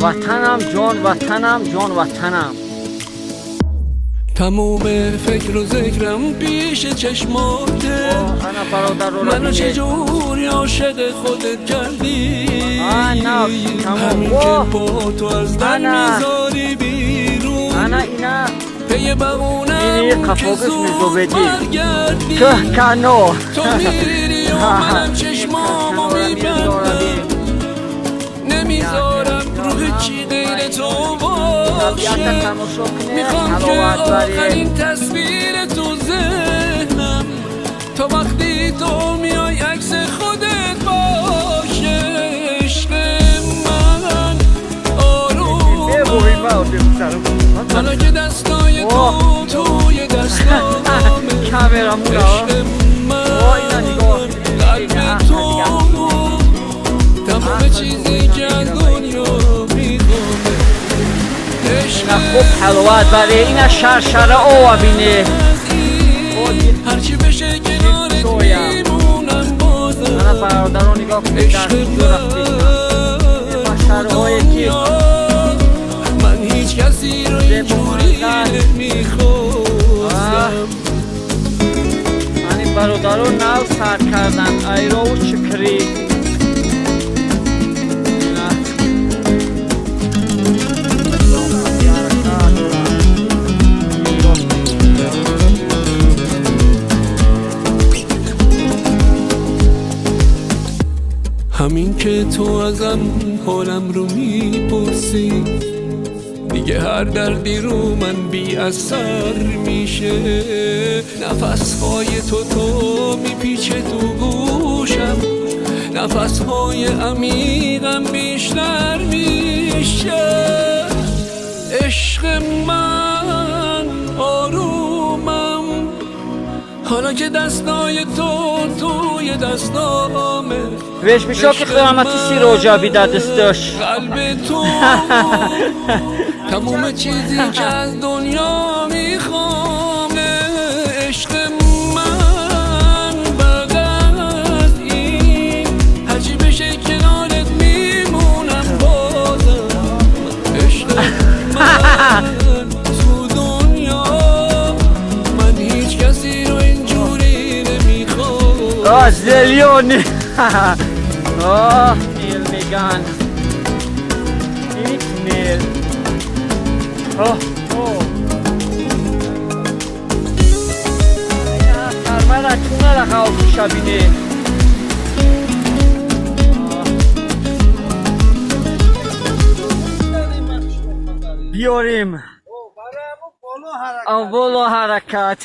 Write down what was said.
وطنم جان وطنم جان وطنم. تموم فکر و ذکرم پیش چشماته، منو چجوری عاشق خودت کردی؟ همین که با تو از در میذاری بیرون، پی بمونم که زود برگردی. تو میری و منم چشمامو میبندم، نمیذارم رو هیچی غیر تو باشه. میخوام که آخرین تصویر تو ذهنم تا وقتی تو میای عکس خودت باشه. عشق من آرومم، حالا که دستای تو توی دستامه. عشق من قلب تو تمام چیزی که از دنیا میخوامه. خوب حلوت برای این شرشره او بینه هرچی بشه کنارت میمونم بازم. من برادران نگاه کنید در ویدیو رفتید من هیچ کسی رو اینجوری نمیخواستم. من این برادران نو سر کردن ایرا و چکری. همین که تو ازم حالم رو میپرسی، دیگه هر دردی رو من بی اثر میشه. نفسهای تو میپیچه تو گوشم، نفسهای عمیقم بیشتر میشه. عشق من آرومم، حالا که دستای تو توی دستامه. ویش میشه که قیامتی سی روجابی دستش. قلب تو تموم چیزی که از دنیا میخوامه. عشق من بعد از این هرچی بشه کنارت میمونم بازم. عشق من تو دنیا من هیچ کسی رو اینجوری نمیخوام. زلیونی نیل میگن نیک نیل. ترمه را چونه را خواه شبینه. بیاریم اولو حرکت.